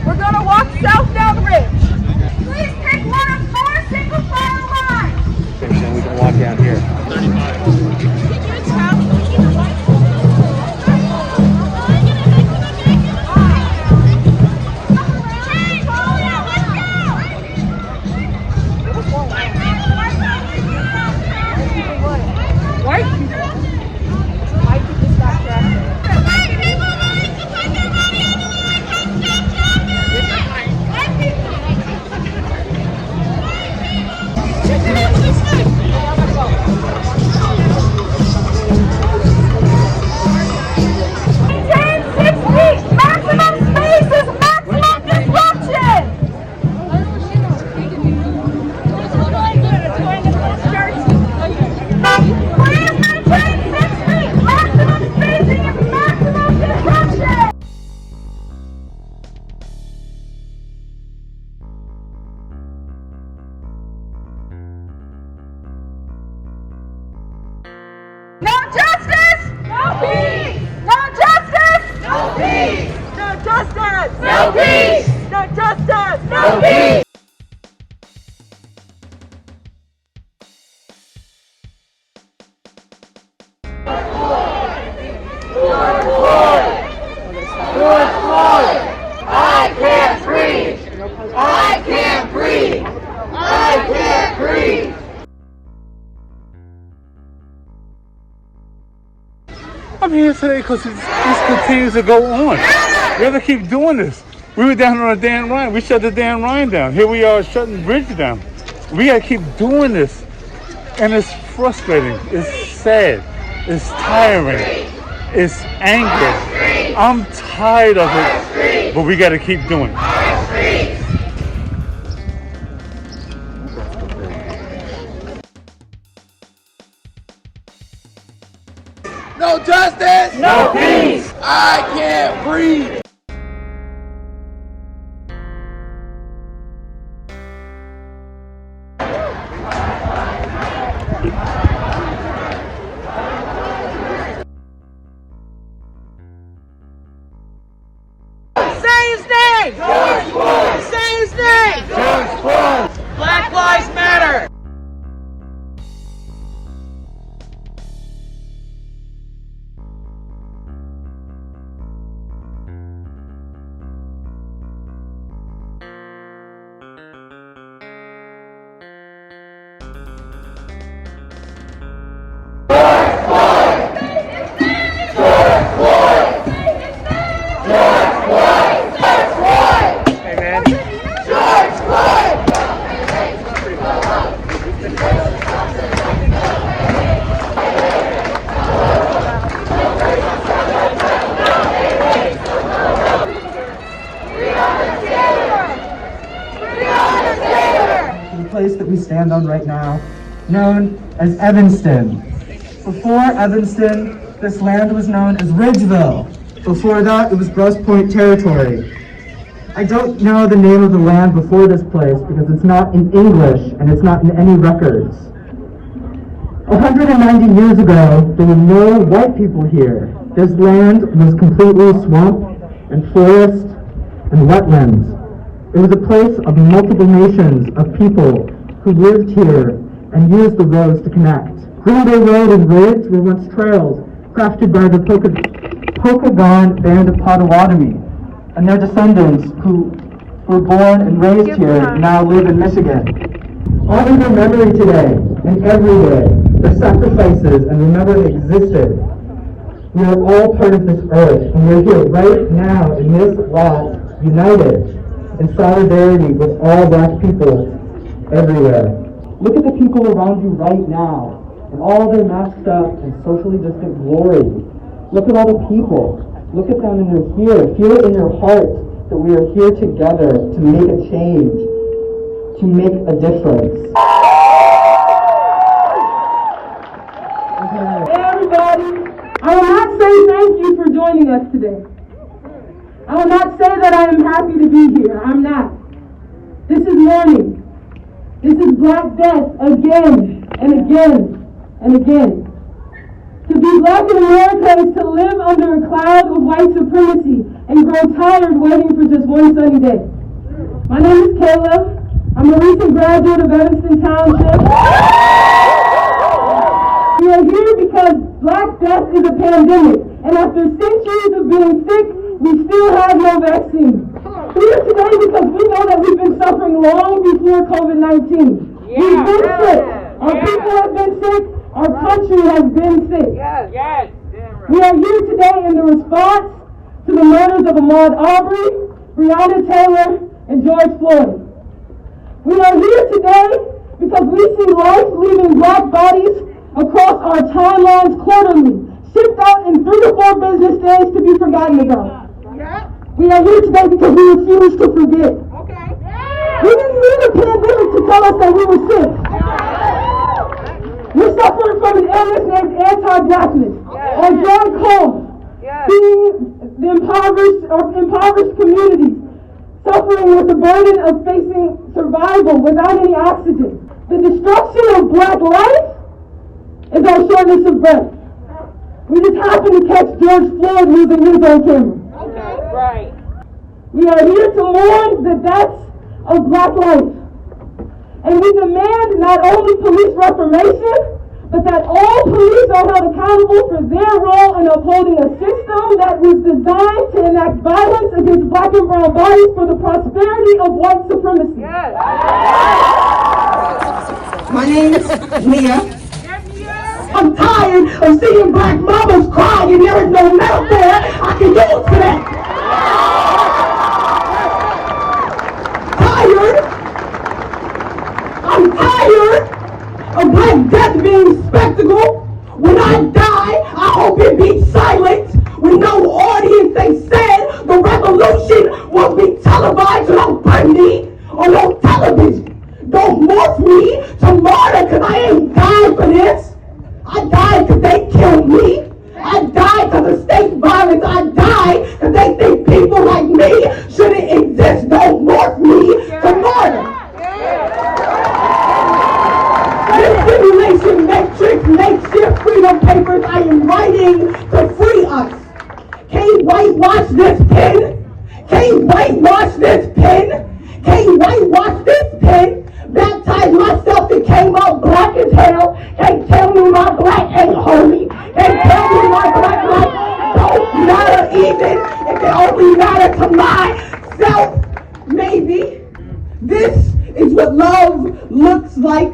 We're going to walk south down the ridge. Please pick one of 4 single file lines. Then we can walk down here. 35. No justice! No peace! No justice! No peace! No justice! No peace! No justice! No peace! George Floyd! George Floyd! I can't breathe! I can't breathe! I can't breathe! I'm here today because this continues to go on. We have to keep doing this. We were down on a Dan Ryan. We shut the Dan Ryan down. Here we are shutting the bridge down. We got to keep doing this. And it's frustrating. It's sad. It's tiring. It's anger. I'm tired of it. But we got to keep doing it. No justice! No peace! I can't breathe! Say his name! George Floyd! Say his name! George Floyd! Black Lives Matter! The place that we stand on right now, known as Evanston. Before Evanston, this land was known as Ridgeville. Before that, it was Grosse Pointe territory. I don't know the name of the land before this place because it's not in English and it's not in any records. 190 years ago, there were no white people here. This land was completely swamp and forest and wetlands. It was a place of multiple nations of people who lived here and used the roads to connect. Green Bay Road and Ridge were once trails crafted by the Pokagon Band of Potawatomi and their descendants who were born and raised here now live in Michigan. Honor their memory today and every day, their sacrifices, and remember they existed. We are all part of this earth, and we're here right now in this lot, united in solidarity with all black people everywhere. Look at the people around you right now, and all their masked up and socially distant glory. Look at all the people. Look at them and they're here. Feel it in your heart that we are here together to make a change, to make a difference. Okay. Hey everybody, I will not say thank you for joining us today. I will not say that I am happy to be here. I'm not. This is mourning. This is Black Death again and again and again. To be black in America is to live under a cloud of white supremacy and grow tired waiting for just one sunny day. My name is Kayla. I'm a recent graduate of Evanston Township. We are here because Black death is a pandemic, and after centuries of being sick, we still have no vaccine. We are today because we know that we've been suffering long before COVID-19. We've been sick. Our people have been sick. Our country has been sick. We are here today in the response to the murders of Ahmaud Arbery, Breonna Taylor, and George Floyd. We are here today because we see life leaving Black bodies across our timelines quarterly, shipped out in 3 to 4 business days to be forgotten about. We are here today because we refuse to forget. We didn't need a pandemic to tell us that we were sick. We're suffering from an illness named anti-blackness, or drug cold, being the impoverished communities, suffering with the burden of facing survival without any oxygen. The destruction of Black life is our shortness of breath. We just happened to catch George Floyd losing his own camera. We are here to mourn the deaths of Black life. And we demand not only police reformation, but that all police are held accountable for their role in upholding a system that was designed to enact violence against Black and brown bodies for the prosperity of white supremacy. My name is Leah. I'm tired of seeing Black mamas cry and there is no welfare I can use for that. I'm tired of Black death being spectacle. When I die, I hope it be silent with no audience. They said the revolution will be televised, so don't burn me on no television. Don't morph me to martyr, cause I ain't dying for this. I died because they killed me. I died because of state violence. I died because they think people like me shouldn't exist. Don't morph me to martyr. This simulation matrix makeshift freedom papers I am writing to free us. Can't whitewash this pen. Can't whitewash this pen. Can't whitewash this pen. Baptized myself and came out black as hell. Can't tell me my black ain't holy. Can't tell me my black life don't matter even if it only matter to myself. Maybe this is what love looks like.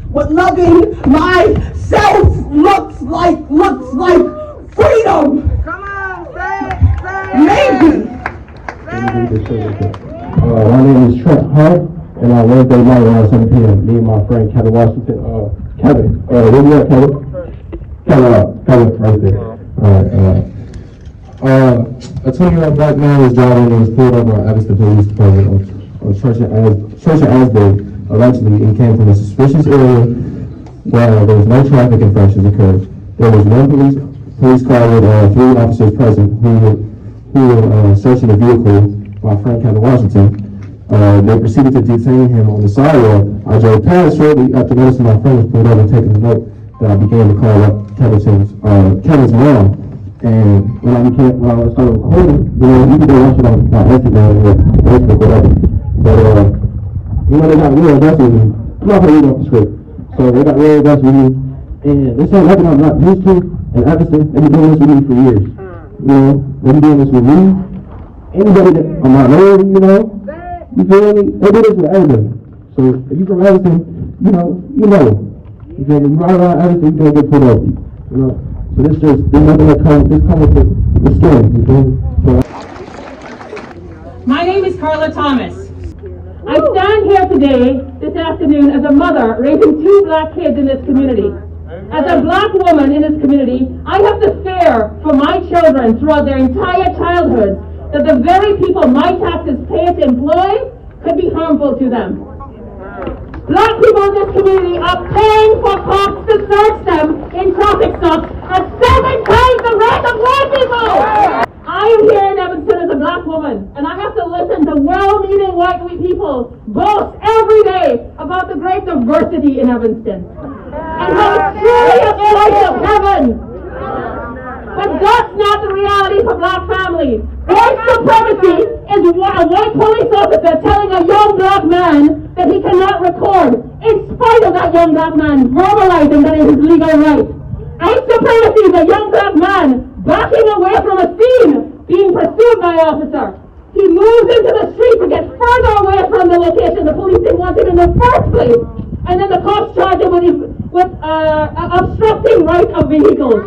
What loving myself looks like freedom. Come on, say it. Maybe. My name is Trent Hunt, and on Wednesday night around 7 p.m., me and my friend Kevin Washington, Kevin, where you at, Kevin? Kevin, right there. A 20-year-old Black man was driving and was pulled over by Evanston Police Department on Church and Asbury, allegedly, and came from a suspicious area where there was no traffic infractions occurred. There was one police car with 3 officers present who were searching the vehicle. My friend Kevin Washington. They proceeded to detain him on the sidewalk. I drove past shortly after noticing my friend was pulled over and taking a note that I began to call up Kevin's mom. And when I started recording, you can go watch it on my Instagram or Facebook, whatever. But they got real aggressive with me. I'm not gonna read off the script. So they got real aggressive with me, and this ain't nothing I'm not used to. And Evanston, they've been doing this with me for years. They've been doing this with me. Anybody that I'm not knowing, you feel me? They do this with everybody. So if you from Evanston, you know. You feel me? You ride around Evanston, you're gonna get pulled over. So there's nothing that comes with the skin, you feel me? My name is Carla Thomas. I stand here today, this afternoon, as a mother raising 2 Black kids in this community. As a Black woman in this community, I have to fear for my children throughout their entire childhood that the very people my taxes pay to employ could be harmful to them. Black people in this community are paying for cops to search them in traffic stops at 7 times the rate of white people! I am here in Evanston as a Black woman, and I have to listen to well-meaning white people boast every day about the great diversity in Evanston. And how it's truly a place of heaven But that's not the reality for black families. White supremacy is a white police officer telling a young black man that he cannot record, in spite of that young black man verbalizing that it is legal right. White supremacy is a young black man backing away from a scene, being pursued by an officer. He moves into the street to get further away from the location the police didn't want him in the first place. And then the cops charge him with obstructing right of vehicles.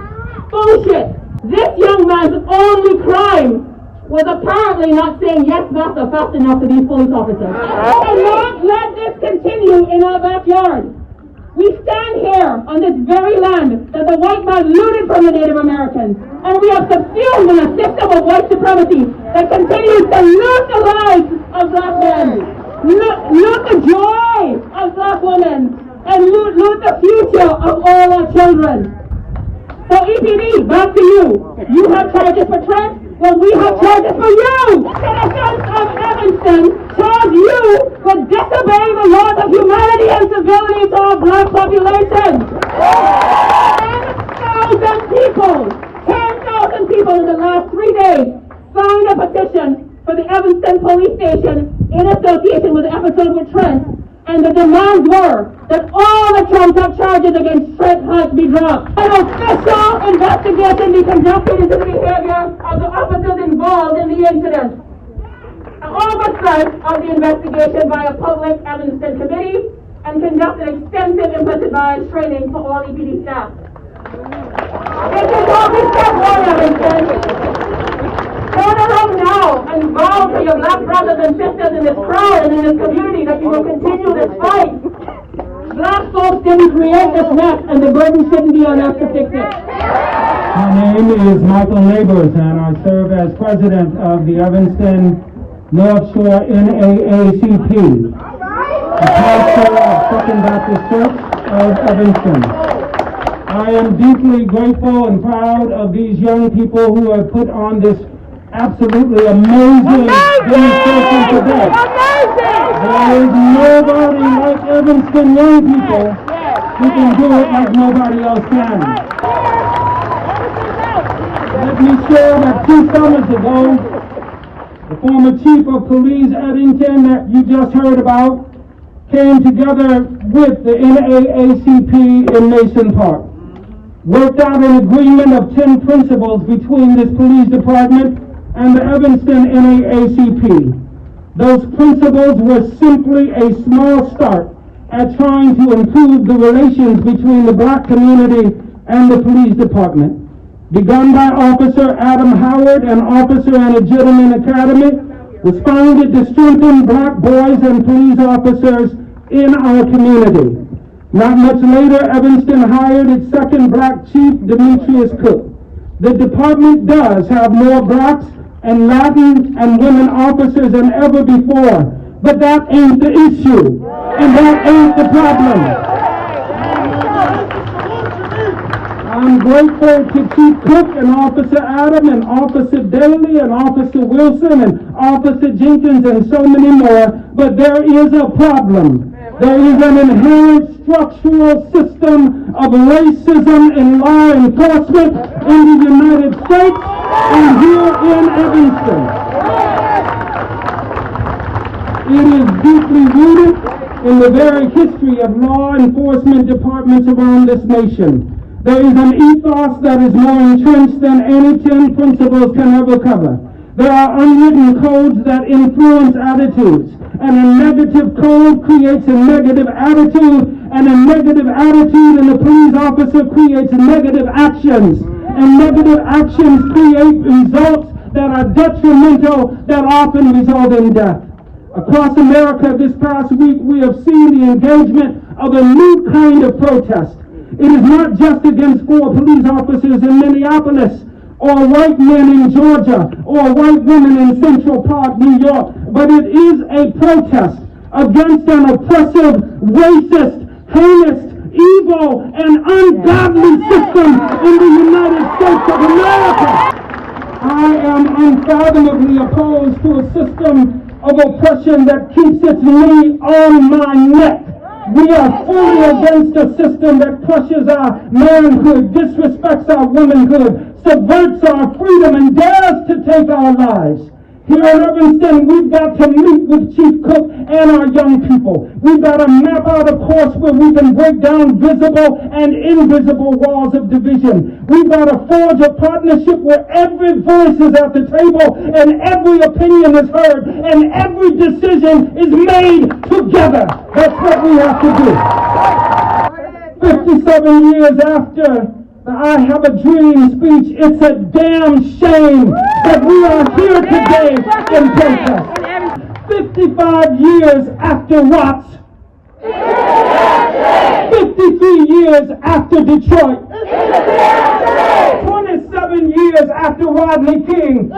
Bullshit. This young man's only crime was apparently not saying yes, master, fast enough to these police officers. We cannot let this continue in our backyard. We stand here on this very land that the white man looted from the Native Americans, and we are subsumed in a system of white supremacy that continues to loot the lives of black men, loot the joy of black women, and loot the future of all our children. So EPD, back to you. You have charges for Trent. Well, we have charges for you. Citizens of Evanston charge you with disobeying the laws of humanity and civility to our black population. 10,000 people in the last 3 days signed a petition for the Evanston police station in association with the episode with Trent. And the demands were that all the trumped up charges against Trent Hunt be dropped. An official investigation be conducted into the behavior of the officers involved in the incident. An oversight of the investigation by a public Evanston committee and conduct an extensive implicit bias training for all EPD staff. This is what we step one, Evanston. Turn around now and vow to your black brothers and sisters in this crowd and in this community that you will continue this fight. Black folks didn't create this mess, and the burden shouldn't be on us to fix it. My name is Michael Neighbors, and I serve as president of the Evanston North Shore NAACP, the pastor of Second Baptist Church of Evanston. I am deeply grateful and proud of these young people who have put on this absolutely amazing demonstration today. There is nobody like Evanston young people who can do it like nobody else can. Let me share that 2 summers ago, the former chief of police Eddington that you just heard about came together with the NAACP in Mason Park, worked out an agreement of 10 principles between this police department and the Evanston NAACP. Those principles were simply a small start at trying to improve the relations between the black community and the police department. Begun by Officer Adam Howard, an officer in a gentleman academy, was founded to strengthen black boys and police officers in our community. Not much later, Evanston hired its second black chief, Demetrius Cook. The department does have more blacks and Latin and women officers than ever before, but that ain't the issue, and that ain't the problem. I'm grateful to Chief Cook and Officer Adam and Officer Daly and Officer Wilson and Officer Jenkins and so many more, but there is a problem. There is an inherent structural system of racism in law enforcement in the United States and here in Evanston. It is deeply rooted in the very history of law enforcement departments around this nation. There is an ethos that is more entrenched than any 10 principles can ever cover. There are unwritten codes that influence attitudes, and a negative code creates a negative attitude, and a negative attitude in a police officer creates negative actions, and negative actions create results that are detrimental, that often result in death. Across America this past week, we have seen the engagement of a new kind of protest. It is not just against 4 police officers in Minneapolis, or white men in Georgia, or white women in Central Park, New York, but it is a protest against an oppressive, racist, heinous, evil, and ungodly system in the United States of America. I am unfathomably opposed to a system of oppression that keeps its knee on my neck. We are fully against a system that crushes our manhood, disrespects our womanhood, subverts our freedom and dares to take our lives. Here in Evanston, we've got to meet with Chief Cook and our young people. We've got to map out a course where we can break down visible and invisible walls of division. We've got to forge a partnership where every voice is at the table and every opinion is heard and every decision is made together. That's what we have to do. 57 years after the I Have a Dream speech, it's a damn shame that we are here today in protest. 55 years after Watts. 53 years after Detroit. 27 years after Rodney King. 6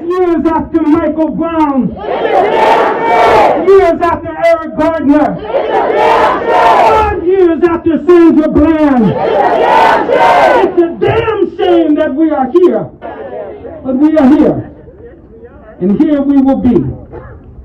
years after Michael Brown. 6 years after Eric Gardner. 5 years after Sandra Bland. It's a damn shame that we are here. But we are here. And here we will be.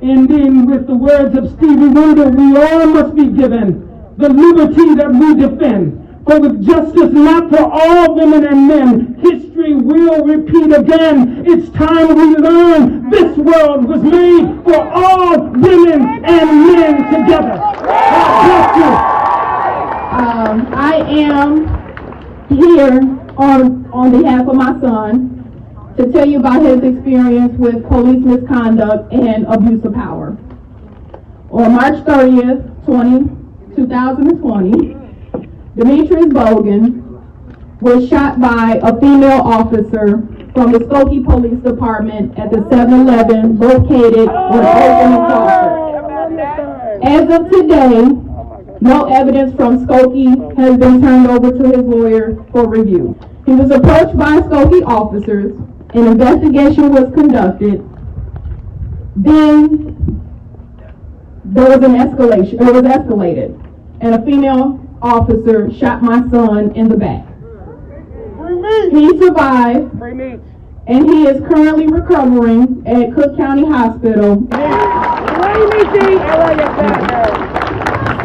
Ending with the words of Stevie Wonder, we all must be given the liberty that we defend. For with justice not for all women and men, history will repeat again. It's time we learn this world was made for all women and men together. God bless you. I am here on behalf of my son to tell you about his experience with police misconduct and abuse of power. On March 30th, 2020, Demetrius Bogan was shot by a female officer from the Skokie Police Department at the 7-Eleven located on Oakland and Crawford. As of today, no evidence from Skokie has been turned over to his lawyer for review. He was approached by Skokie officers. An investigation was conducted. Then there was an escalation. It was escalated, and a female officer shot my son in the back. He survived, and he is currently recovering at Cook County Hospital.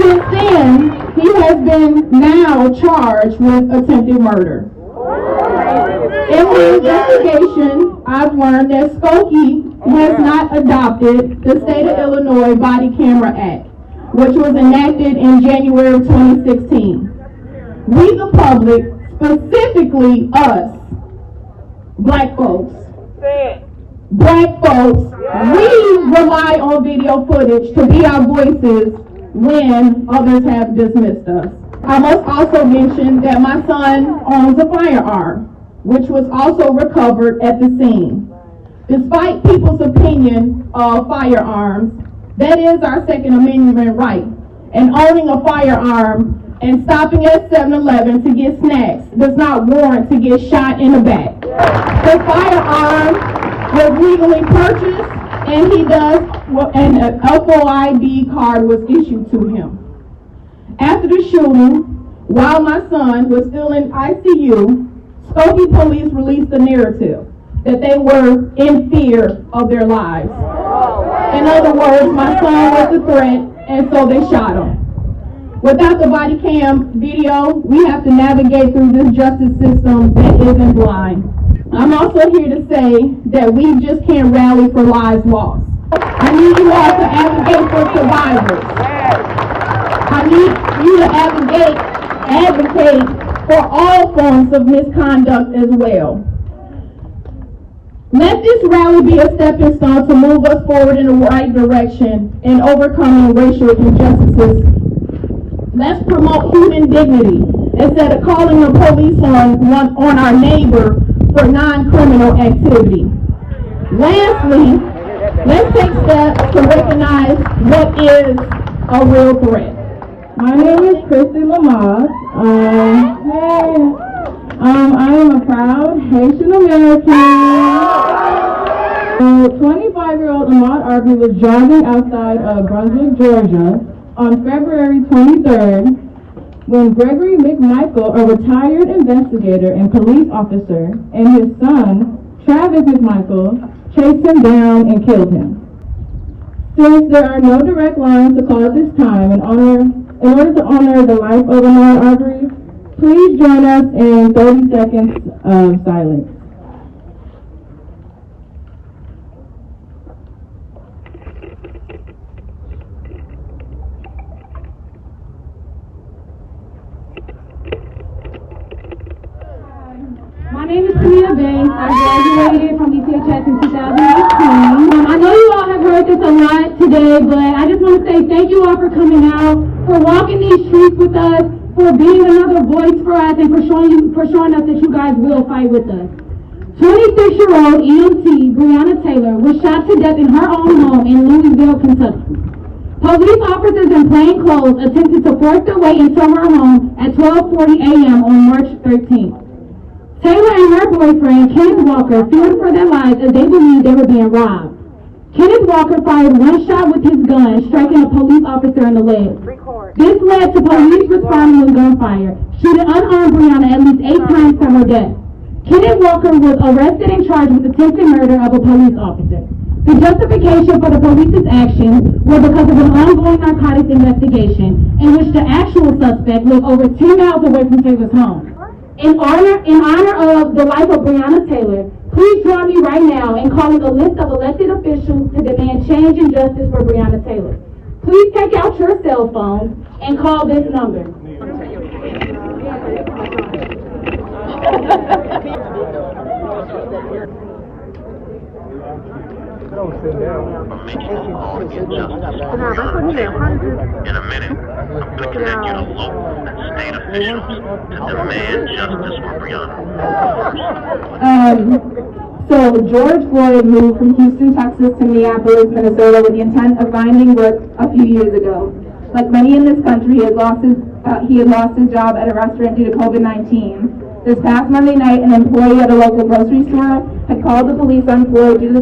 Since then, he has been now charged with attempted murder. In the investigation, I've learned that Skokie has not adopted the State of Illinois Body Camera Act, which was enacted in January of 2016. We, the public, specifically us, black folks, we rely on video footage to be our voices when others have dismissed us. I must also mention that my son owns a firearm, which was also recovered at the scene. Despite people's opinion of firearms, that is our Second Amendment right. And owning a firearm and stopping at 7-Eleven to get snacks does not warrant to get shot in the back. The firearm was legally purchased, and and an FOID card was issued to him. After the shooting, while my son was still in ICU, Skokie police released the narrative that they were in fear of their lives. In other words, my son was a threat, and so they shot him. Without the body cam video, we have to navigate through this justice system that isn't blind. I'm also here to say that we just can't rally for lives lost. I need you all to advocate for survivors. I need you to advocate for all forms of misconduct as well. Let this rally be a stepping stone to move us forward in the right direction in overcoming racial injustices. Let's promote human dignity instead of calling the police on our neighbor for non-criminal activity. Lastly, let's take steps to recognize what is a real threat. My name is Christy Lamar. I am a proud Haitian American. 25-year-old Ahmaud Arbery was driving outside of Brunswick, Georgia on February 23rd when Gregory McMichael, a retired investigator and police officer, and his son, Travis McMichael, chased him down and killed him. Since there are no direct lines to call at this time, in order to honor the life of Ahmaud Arbery, Please join us in 30 seconds of silence. My name is Samia Banks. I graduated from ETHS in 2018. I know you all have heard this a lot today, but I just want to say thank you all for coming out, for walking these streets with us, for being another voice for us, and for showing us that you guys will fight with us. 26-year-old EMT Breonna Taylor was shot to death in her own home in Louisville, Kentucky. Police officers in plain clothes attempted to force their way into her home at 12:40 a.m. on March 13th. Taylor and her boyfriend, Kenneth Walker, feared for their lives as they believed they were being robbed. Kenneth Walker fired one shot with his gun, striking a police officer in the leg. This led to police responding with gunfire, shooting unarmed Breonna at least 8 times to her death. Kenneth Walker was arrested and charged with attempted murder of a police officer. The justification for the police's action was because of an ongoing narcotics investigation in which the actual suspect lived over 10 miles away from Taylor's home. In honor of the life of Breonna Taylor, please join me right now in calling a list of elected officials to demand change and justice for Breonna Taylor. Please take out your cell phones and call this number. In a minute, I'm going to connect you to local and state officials to demand justice for Breonna. So George Floyd moved from Houston, Texas to Minneapolis, Minnesota with the intent of finding work a few years ago. Like many in this country, he had lost his job at a restaurant due to COVID-19. This past Monday night, an employee at a local grocery store had called the police on Floyd due to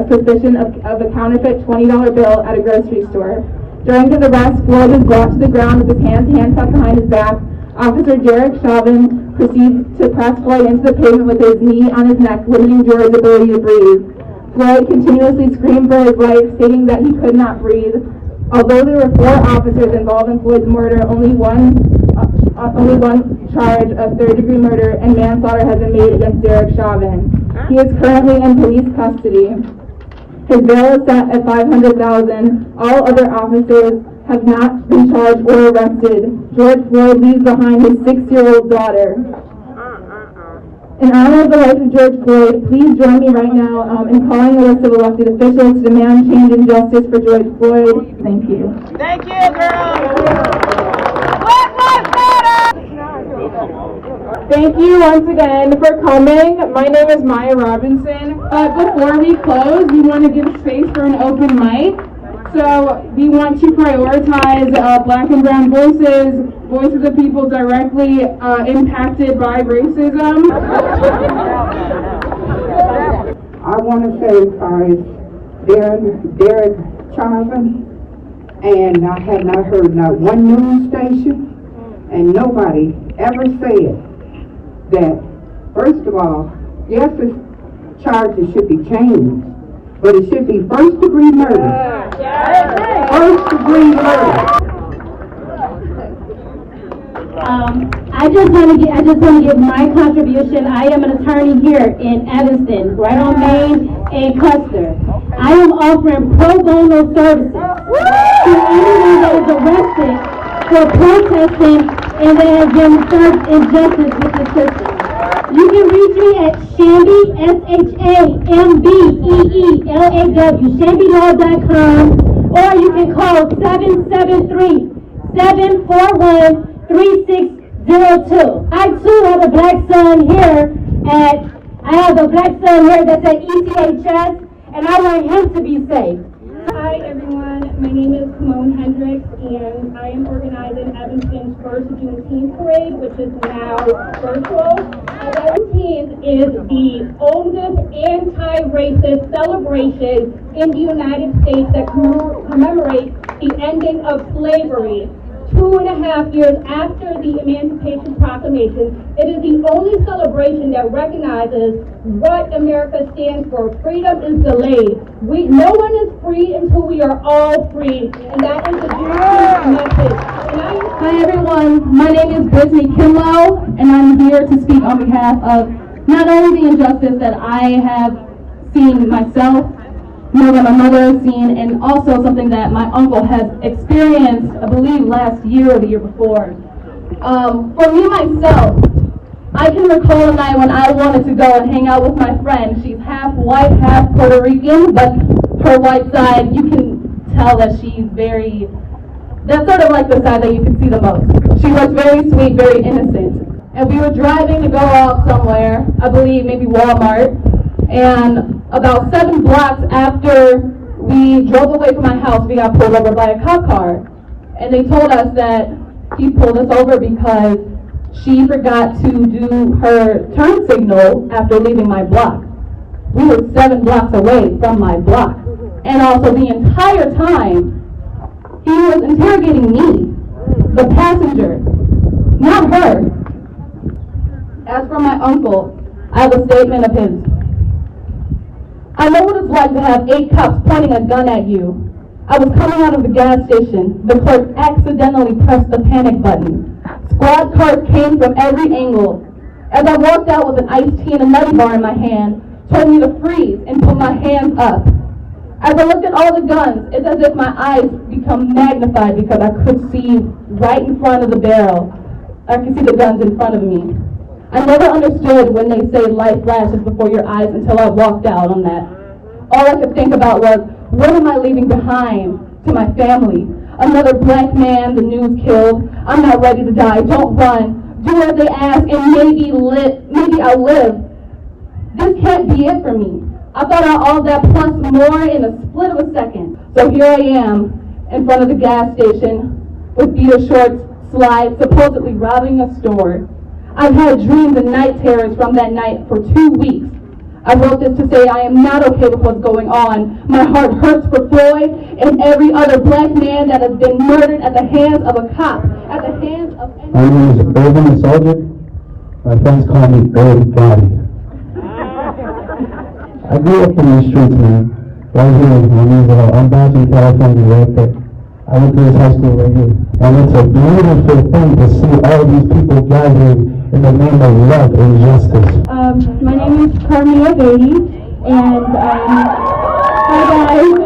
suspicion of a counterfeit $20 bill at a grocery store. During his arrest, Floyd was brought to the ground with his hands handcuffed behind his back. Officer Derek Chauvin proceeded to press Floyd into the pavement with his knee on his neck, limiting George's ability to breathe. Floyd continuously screamed for his life, stating that he could not breathe. Although there were 4 officers involved in Floyd's murder, only one charge of third-degree murder and manslaughter has been made against Derek Chauvin. He is currently in police custody. His bail is set at $500,000. All other officers have not been charged or arrested. George Floyd leaves behind his 6-year-old daughter. In honor of the life of George Floyd, please join me right now in calling a list of elected officials to demand change and justice for George Floyd. Thank you. Thank you, girl. Black Lives Matter. Thank you once again for coming. My name is Maya Robinson. Before we close, we want to give space for an open mic. So we want to prioritize Black and brown voices of people directly impacted by racism. I want to say Derek Chauvin, and I have not heard not one news station, and nobody ever said that, first of all, yes, the charges should be changed, but it should be first-degree murder. First-degree murder. I just want to give my contribution. I am an attorney here in Evanston, right on Main and Custer. I am offering pro bono services to anyone that is arrested for protesting and that has been served injustice with the system. You can reach me at Shambi, SHAMBEELAW, ShambiLaw.com, or you can call 773-741-3602. I too have a black son here that's at ETHS, and I want him to be safe. Hi everyone, my name is Simone Hendricks, and I am organizing Evanston's first Juneteenth parade, which is now virtual. Juneteenth is the oldest anti-racist celebration in the United States that commemorates the ending of slavery. 2.5 years after the Emancipation Proclamation, it is the only celebration that recognizes what America stands for. Freedom is delayed. No one is free until we are all free, and that is the Juneteenth message. Hi everyone, my name is Brittany Kimlow, and I'm here to speak on behalf of not only the injustice that I have seen myself, nor that my mother has seen, and also something that my uncle has experienced, I believe last year or the year before. For me myself, I can recall a night when I wanted to go and hang out with my friend. She's half white, half Puerto Rican, but her white side, you can tell that she's very, that's sort of like the side that you can see the most. She was very sweet, very innocent. And we were driving to go out somewhere, I believe maybe Walmart, and about 7 blocks after we drove away from my house, we got pulled over by a cop car. And they told us that he pulled us over because she forgot to do her turn signal after leaving my block. We were 7 blocks away from my block. And also the entire time, he was interrogating me, the passenger, not her. As for my uncle, I have a statement of his. I know what it's like to have 8 cops pointing a gun at you. I was coming out of the gas station. The clerk accidentally pressed the panic button. Squad cars came from every angle. As I walked out with an iced tea and a nutty bar in my hand, told me to freeze and put my hands up. As I looked at all the guns, it's as if my eyes become magnified because I could see right in front of the barrel. I could see the guns in front of me. I never understood when they say life flashes before your eyes until I walked out on that. All I could think about was, what am I leaving behind to my family? Another black man the news killed. I'm not ready to die. Don't run. Do as they ask and maybe I'll live. This can't be it for me. I thought out all that plus more in a split of a second. So here I am in front of the gas station with beater shorts, slides, supposedly robbing a store. I've had dreams and night terrors from that night for 2 weeks. I wrote this to say I am not okay with what's going on. My heart hurts for Floyd and every other black man that has been murdered at the hands of a cop, at the hands of... My name is Urban Soldier. My friends call me Bird Body. I grew up in the streets, man. Right here I'm back in California right there. I went to this high school right here. And it's a beautiful thing to see all these people gathering in the name of love and justice. My name is Carmia Beatty, and hi guys.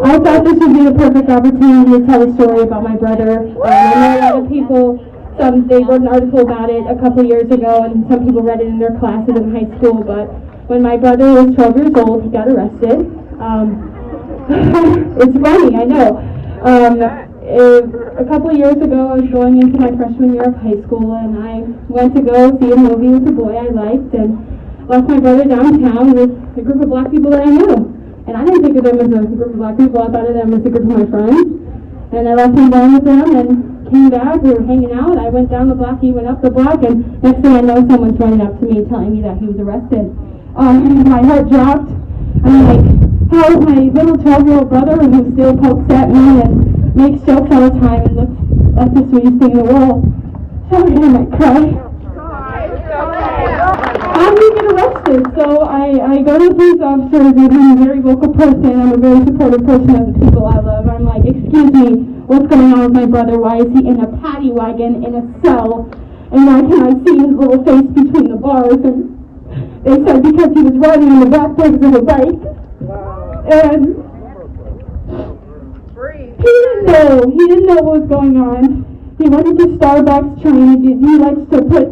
I thought this would be the perfect opportunity to tell a story about my brother. I know a lot of people, they wrote an article about it a couple years ago, and some people read it in their classes in high school, but when my brother was 12 years old, he got arrested. It's funny, I know. A couple of years ago, I was going into my freshman year of high school, and I went to go see a movie with a boy I liked, and left my brother downtown with a group of black people that I knew. And I didn't think of them as a group of black people, I thought of them as a group of my friends. And I left him down with them and came back, we were hanging out, I went down the block, he went up the block, and next thing I know, someone's running up to me telling me that he was arrested. My heart dropped. I'm like, how is my little 12-year-old brother who still pokes at me and makes jokes all the time and looks like the sweetest thing in the world? Sorry, I might cry. How do you get arrested? So I go to the police officers, and I'm a very vocal person, I'm a very supportive person of the people I love. I'm like, excuse me, what's going on with my brother? Why is he in a paddy wagon in a cell? And why can I see his little face between the bars? And they said because he was riding on the back legs of a bike. And he didn't know what was going on. He went into Starbucks trying to he likes to put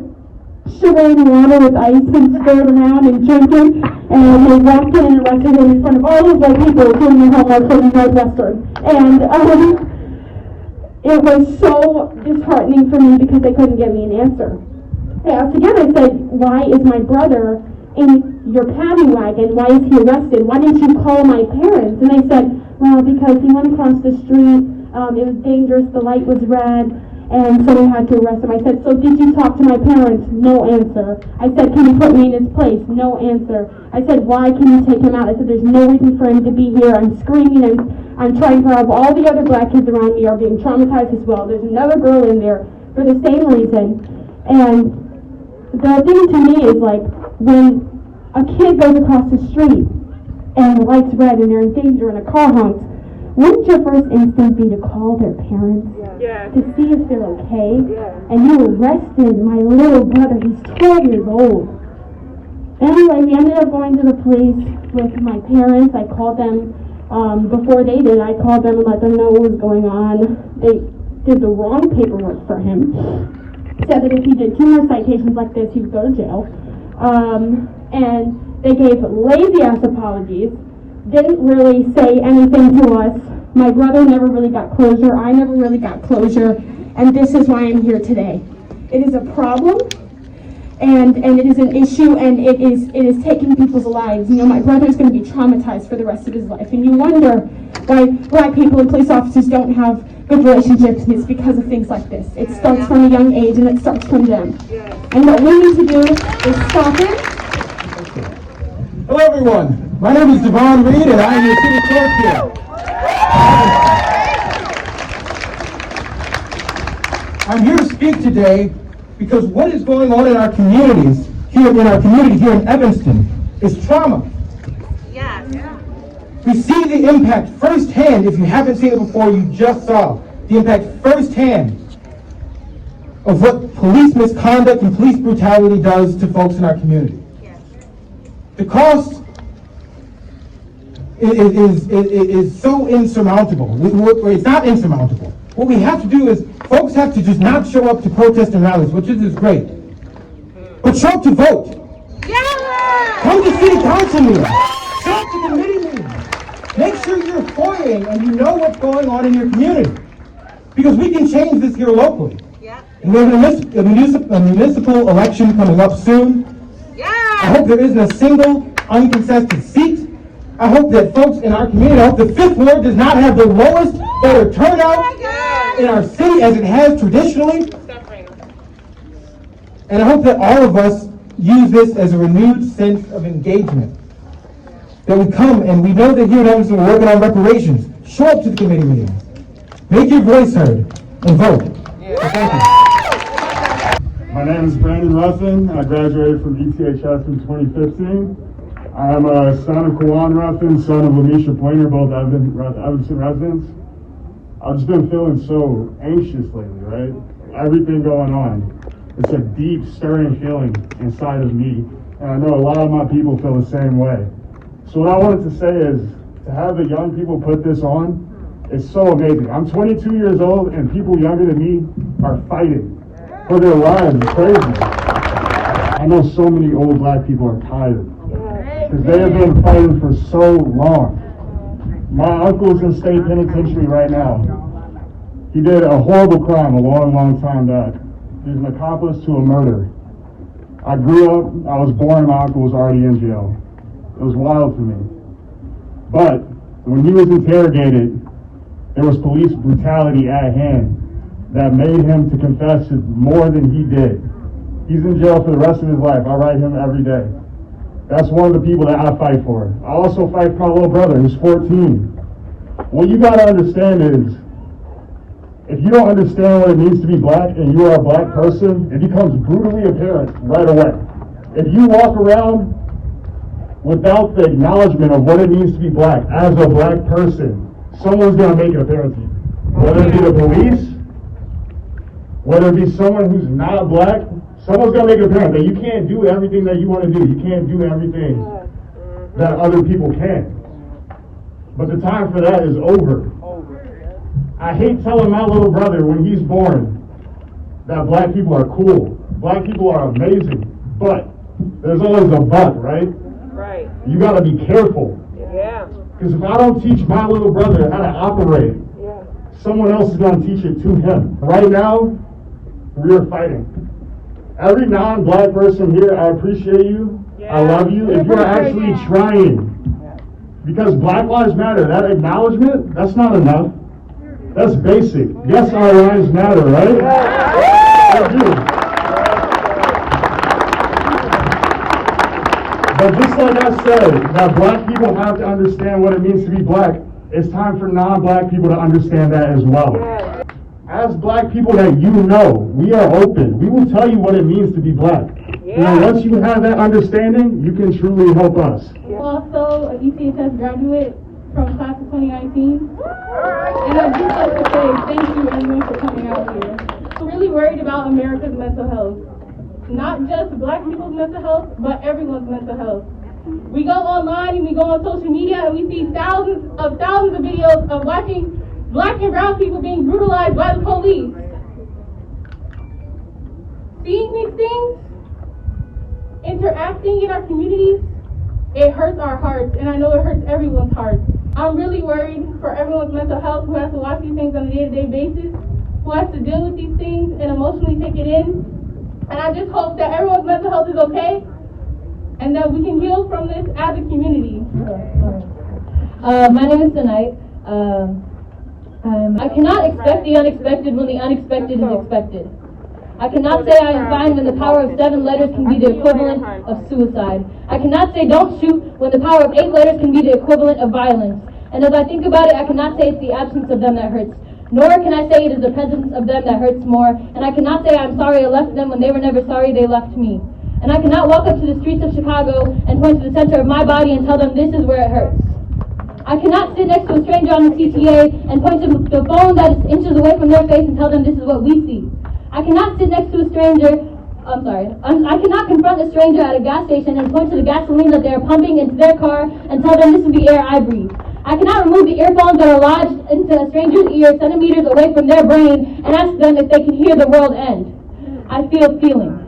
sugar in water with ice and stir it around and drink it. And they walked in and arrested him in front of all those white people doing their homework from Northwestern. And it was so disheartening for me because they couldn't give me an answer. I asked again, I said, why is my brother in your paddy wagon? Why is he arrested? Why didn't you call my parents? And they said, well, because he went across the street, it was dangerous, the light was red, and so we had to arrest him. I said, so did you talk to my parents? No answer. I said, can you put me in his place? No answer. I said, why can you take him out? I said, there's no reason for him to be here. I'm screaming and I'm trying to help. All the other black kids around me are being traumatized as well. There's another girl in there for the same reason. And the thing to me is, like, when a kid goes across the street and the light's red and they're in danger and a car honks, wouldn't your first instinct be to call their parents to see if they're okay? And you arrested my little brother. He's 12 years old. Anyway, we ended up going to the police with my parents. I called them before they did. I called them and let them know what was going on. They did the wrong paperwork for him. Said that if he did 2 more citations like this, he would go to jail. And they gave lazy-ass apologies. Didn't really say anything to us. My brother never really got closure. I never really got closure. And this is why I'm here today. It is a problem, and it is an issue, and it is taking people's lives. You know, my brother's going to be traumatized for the rest of his life. And you wonder why black people and police officers don't have good relationships, and it's because of things like this. It starts from a young age, and it starts from them. And what we need to do is stop it. Hello, everyone. My name is Devon Reed, and I am your city clerk here. I'm here to speak today because what is going on in our communities, here in Evanston, is trauma. We see the impact firsthand. If you haven't seen it before, you just saw the impact firsthand of what police misconduct and police brutality does to folks in our community. The cost is so insurmountable. It's not insurmountable. What we have to do is, folks have to just not show up to protest and rallies, which is great, but show up to vote. Come to city council meetings. Show up to committee meetings. Make sure you're FOIAing and you know what's going on in your community, because we can change this here locally. And we have a municipal election coming up soon. I hope there isn't a single uncontested seat. I hope that folks in our community, I hope the Fifth Ward does not have the lowest voter turnout in our city as it has traditionally. And I hope that all of us use this as a renewed sense of engagement. That we come, and we know that here in Evanston we're working on reparations. Show up to the committee meetings. Make your voice heard and vote. So thank you. My name is Brandon Ruffin. I graduated from ETHS in 2015. I am a son of Kawan Ruffin, son of Lamisha Pointer, both Evanston residents. I've just been feeling so anxious lately, right? Everything going on. It's a deep, stirring feeling inside of me, and I know a lot of my people feel the same way. So what I wanted to say is, to have the young people put this on is so amazing. I'm 22 years old, and people younger than me are fighting for their lives. It's crazy. I know so many old black people are tired, because they have been fighting for so long. My uncle's in state penitentiary right now. He did a horrible crime a long, long time back. He's an accomplice to a murder. I grew up, I was born, my uncle was already in jail. It was wild for me. But when he was interrogated, there was police brutality at hand that made him to confess more than he did. He's in jail for the rest of his life. I write him every day. That's one of the people that I fight for. I also fight for my little brother who's 14. What you gotta understand is, if you don't understand what it means to be black and you are a black person, it becomes brutally apparent right away. If you walk around without the acknowledgement of what it means to be black as a black person, someone's gonna make it apparent to you. Whether it be the police, whether it be someone who's not black, someone's gonna make it apparent that you can't do everything that you want to do. You can't do everything that other people can. But the time for that is over. I hate telling my little brother when he's born that black people are cool. Black people are amazing. But there's always a but, right? Right. You gotta be careful. Yeah. Because if I don't teach my little brother how to operate, someone else is gonna teach it to him. Right now, we are fighting. Every non-black person here, I appreciate you. I love you. If you're actually trying. Because Black Lives Matter, that acknowledgement, that's not enough. That's basic. Yes, our lives matter, right? I do. But just like I said, that black people have to understand what it means to be black, it's time for non-black people to understand that as well. As black people that you know, we are open. We will tell you what it means to be black. And once you have that understanding, you can truly help us. Also, a ETHS graduate from class of 2019. And I'd just like to say thank you everyone for coming out here. I'm really worried about America's mental health. Not just Black people's mental health, but everyone's mental health. We go online and we go on social media and we see thousands of videos of watching Black and brown people being brutalized by the police. Seeing these things, interacting in our communities, it hurts our hearts, and I know it hurts everyone's hearts. I'm really worried for everyone's mental health who has to watch these things on a day-to-day basis, who has to deal with these things and emotionally take it in. And I just hope that everyone's mental health is okay and that we can heal from this as a community. My name is Tonight. I cannot expect the unexpected when the unexpected is expected. I cannot say I am fine when the power of 7 letters can be the equivalent of suicide. I cannot say don't shoot when the power of 8 letters can be the equivalent of violence. And as I think about it, I cannot say it's the absence of them that hurts. Nor can I say it is the presence of them that hurts more. And I cannot say I'm sorry I left them when they were never sorry they left me. And I cannot walk up to the streets of Chicago and point to the center of my body and tell them this is where it hurts. I cannot sit next to a stranger on the CTA and point to the phone that is inches away from their face and tell them this is what we see. I cannot sit next to a stranger, I cannot confront a stranger at a gas station and point to the gasoline that they are pumping into their car and tell them this is the air I breathe. I cannot remove the earphones that are lodged into a stranger's ear centimeters away from their brain and ask them if they can hear the world end. I feel feelings.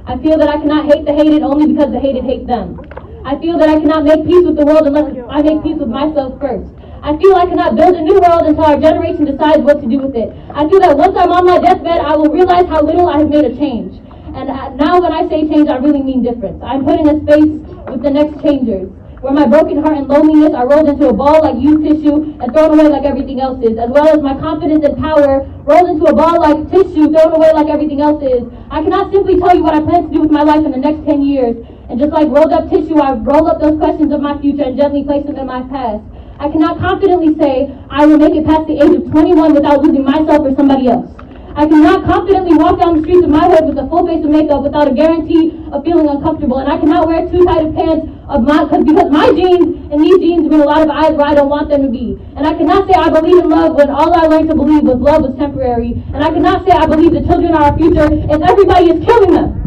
I feel that I cannot hate the hated only because the hated hate them. I feel that I cannot make peace with the world unless I make peace with myself first. I feel I cannot build a new world until our generation decides what to do with it. I feel that once I'm on my deathbed, I will realize how little I have made a change. And now when I say change, I really mean difference. I'm put in a space with the next changers, where my broken heart and loneliness are rolled into a ball like used tissue and thrown away like everything else is, as well as my confidence and power rolled into a ball like tissue thrown away like everything else is. I cannot simply tell you what I plan to do with my life in the next 10 years. And just like rolled up tissue, I roll up those questions of my future and gently place them in my past. I cannot confidently say I will make it past the age of 21 without losing myself or somebody else. I cannot confidently walk down the streets of my hood with a full face of makeup without a guarantee of feeling uncomfortable. And I cannot wear too tight of pants because my jeans and these jeans bring a lot of eyes where I don't want them to be. And I cannot say I believe in love when all I learned to believe was love was temporary. And I cannot say I believe the children are our future if everybody is killing them.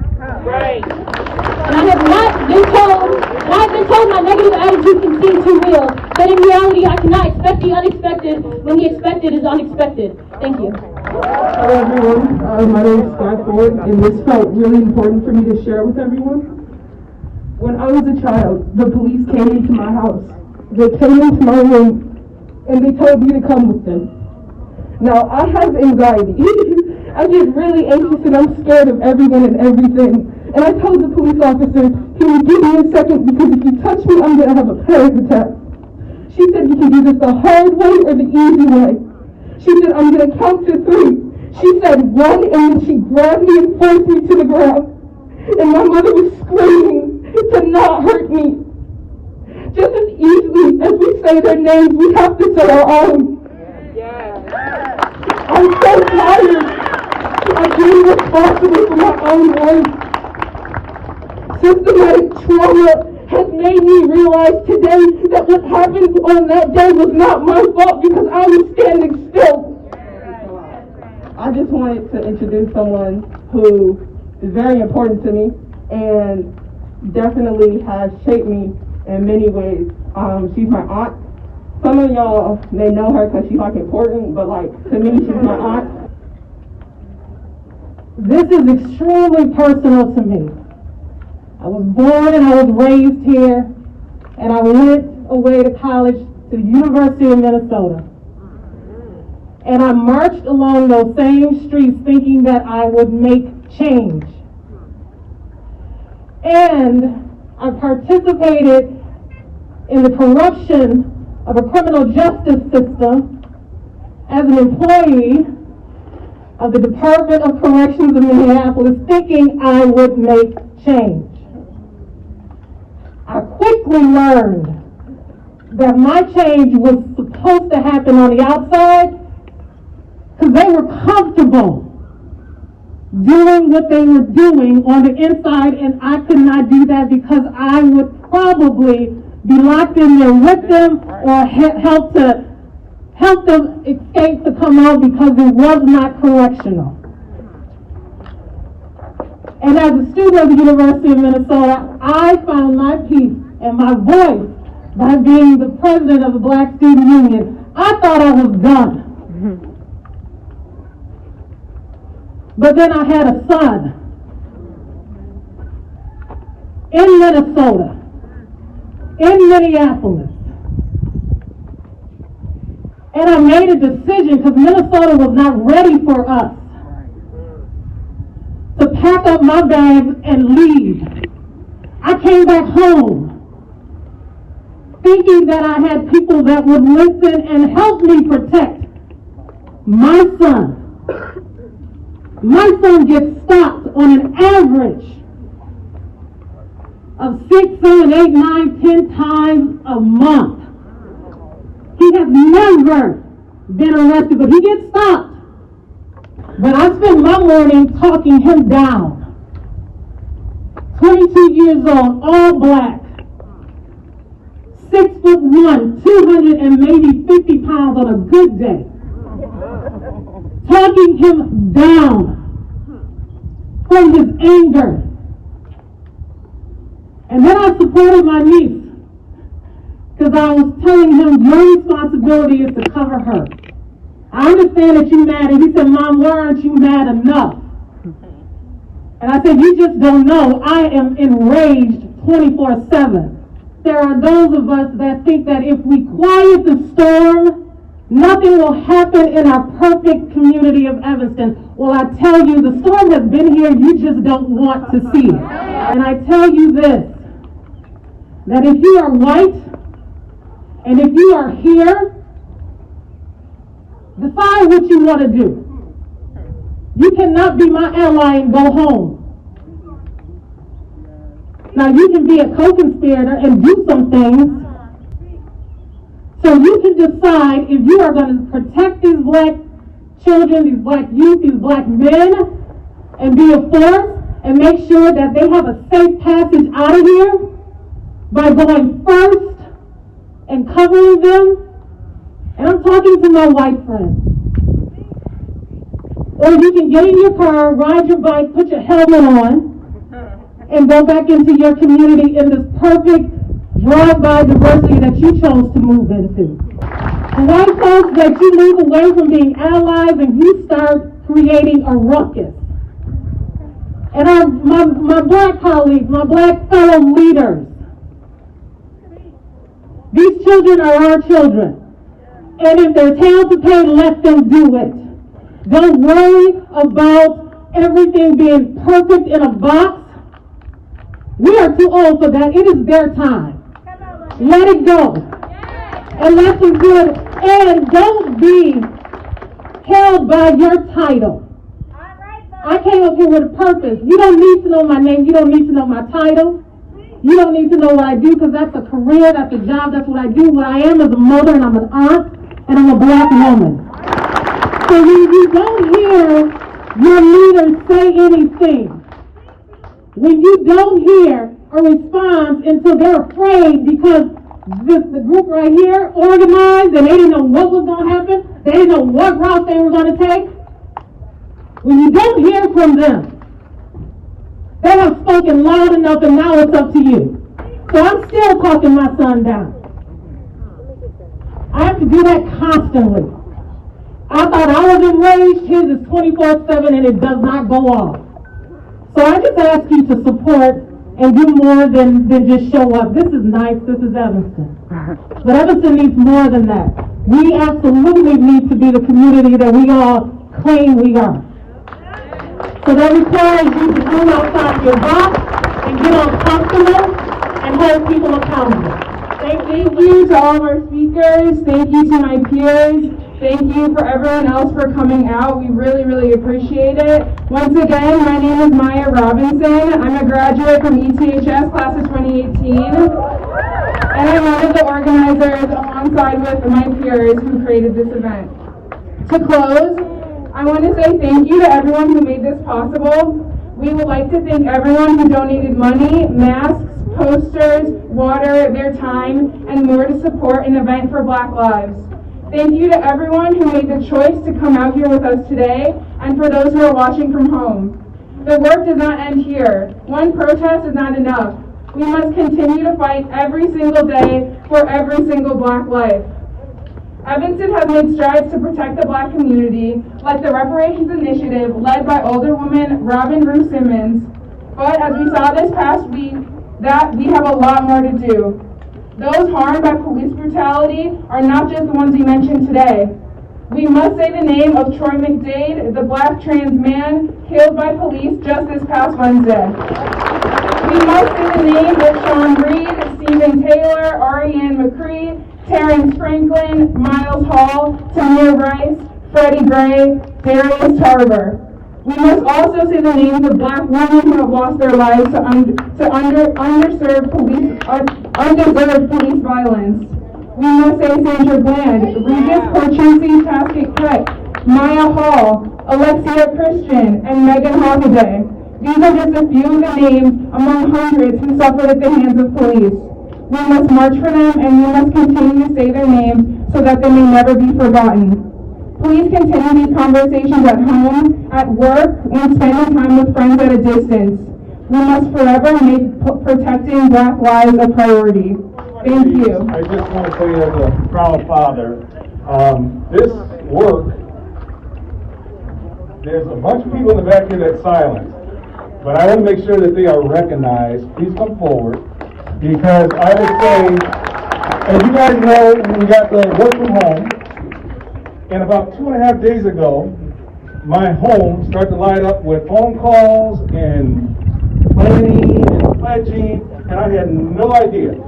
Right. And I have not been told, and I've been told my negative attitude can seem too real, but in reality I cannot expect the unexpected when the expected is unexpected. Thank you. Hello everyone, my name is Scott Ford, and this felt really important for me to share with everyone. When I was a child, the police came into my house. They came into my room, and they told me to come with them. Now, I have anxiety. I get really anxious and I'm scared of everyone and everything. And I told the police officer, can you give me a second because if you touch me, I'm going to have a panic attack. She said, you can do this the hard way or the easy way. She said, I'm going to count to 3. She said 1, and then she grabbed me and forced me to the ground. And my mother was screaming to not hurt me. Just as easily as we say their names, we have to say our own. I'm so tired of being responsible for my own life. Systematic trauma has made me realize today that what happened on that day was not my fault because I was standing still. I just wanted to introduce someone who is very important to me and definitely has shaped me in many ways. She's my aunt. Some of y'all may know her because she's like important, but like to me, she's my aunt. This is extremely personal to me. I was born and I was raised here, and I went away to college to the University of Minnesota. And I marched along those same streets thinking that I would make change. And I participated in the corruption of a criminal justice system as an employee of the Department of Corrections of Minneapolis, thinking I would make change. I quickly learned that my change was supposed to happen on the outside because they were comfortable doing what they were doing on the inside, and I could not do that because I would probably be locked in there with them or help them escape to come out because it was not correctional. And as a student of the University of Minnesota, I found my peace and my voice by being the president of the Black Student Union. I thought I was done. But then I had a son in Minnesota, in Minneapolis. And I made a decision because Minnesota was not ready for us to pack up my bags and leave. I came back home thinking that I had people that would listen and help me protect my son. My son gets stopped on an average of 6, 7, 8, 9, 10 times a month. He has never been arrested, but he gets stopped. But I spend my morning talking him down. 22 years old, all black, 6'1", 200 and maybe 50 pounds on a good day. Talking him down from his anger. And then I supported my niece because I was telling him your responsibility is to cover her. I understand that you're mad. And he said, Mom, why aren't you mad enough? And I said, you just don't know. I am enraged 24/7. There are those of us that think that if we quiet the storm, nothing will happen in our perfect community of Evanston. Well, I tell you, the storm has been here. You just don't want to see it. And I tell you this, that if you are white, and if you are here, decide what you want to do. You cannot be my ally and go home. Now, you can be a co-conspirator and do some things. So you can decide if you are going to protect these black children, these black youth, these black men, and be a force and make sure that they have a safe passage out of here by going first and covering them. And I'm talking to my white friends. Or you can get in your car, ride your bike, put your helmet on, and go back into your community in this perfect drive-by diversity that you chose to move into. And white folks, that you move away from being allies and you start creating a ruckus. And my black colleagues, my black fellow leaders, these children are our children. And if they're tail to pay, let them do it. Don't worry about everything being perfect in a box. We are too old for that. It is their time. Let it go. And let them do it. And don't be held by your title. I came up here with a purpose. You don't need to know my name. You don't need to know my title. You don't need to know what I do because that's a career, that's a job, that's what I do. What I am is a mother and I'm an aunt and I'm a black woman. So when you don't hear your leaders say anything, when you don't hear a response until they're afraid because the group right here organized and they didn't know what was going to happen, they didn't know what route they were going to take, when you don't hear from them, they have spoken loud enough and now it's up to you. So I'm still talking my son down. I have to do that constantly. I thought I was enraged. His is 24/7 and it does not go off. So I just ask you to support and do more than just show up. This is nice. This is Evanston. But Evanston needs more than that. We absolutely need to be the community that we all claim we are. So that requires you to move outside your box and get uncomfortable and hold people accountable. Thank you to all of our speakers. Thank you to my peers. Thank you for everyone else for coming out. We really, really appreciate it. Once again, my name is Maya Robinson. I'm a graduate from ETHS class of 2018. And I'm one of the organizers alongside with my peers who created this event. To close, I want to say thank you to everyone who made this possible. We would like to thank everyone who donated money, masks, posters, water, their time, and more to support an event for Black lives. Thank you to everyone who made the choice to come out here with us today, and for those who are watching from home. The work does not end here. One protest is not enough. We must continue to fight every single day for every single Black life. Evanston has made strides to protect the Black community, like the reparations initiative led by Alderwoman Robin Rue Simmons. But as we saw this past week, that we have a lot more to do. Those harmed by police brutality are not just the ones we mentioned today. We must say the name of Troy McDade, the Black trans man killed by police just this past Wednesday. We must say the name of Sean Reed, Stephen Taylor, Ariane McCree, Terrence Franklin, Miles Hall, Tamir Rice, Freddie Gray, Darius Tarver. We must also say the names of Black women who have lost their lives to undeserved police violence. We must say Sandra Bland, Regis Porchunsi Taskett, Maya Hall, Alexia Christian, and Megan Hockaday. These are just a few of the names among hundreds who suffered at the hands of police. We must march for them, and we must continue to say their names so that they may never be forgotten. Please continue these conversations at home, at work, when spending time with friends at a distance. We must forever make protecting Black lives a priority. Thank you. I just want to say as a proud father, this work, there's a bunch of people in the back here that's silent, but I want to make sure that they are recognized. Please come forward, because I would say, as you guys know, we got the work from home, and about 2.5 days ago, my home started to light up with phone calls and planning and pledging, and I had no idea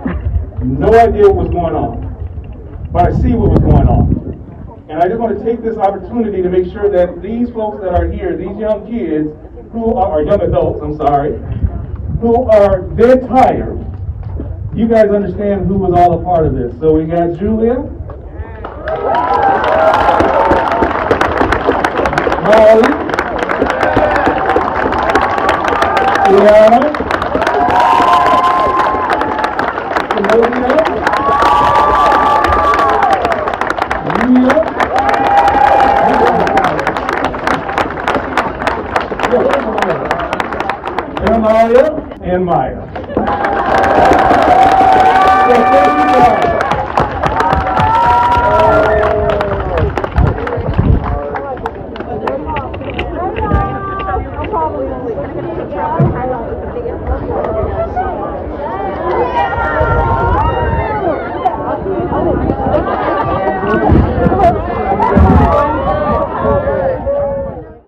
what was going on. But I see what was going on. And I just want to take this opportunity to make sure that these folks that are here, these young kids, who are young adults, I'm sorry, who are dead tired, you guys understand who was all a part of this. So we got Julia, Molly, Liana, Sylvia, Jeremiah, and Maya. So thank you guys.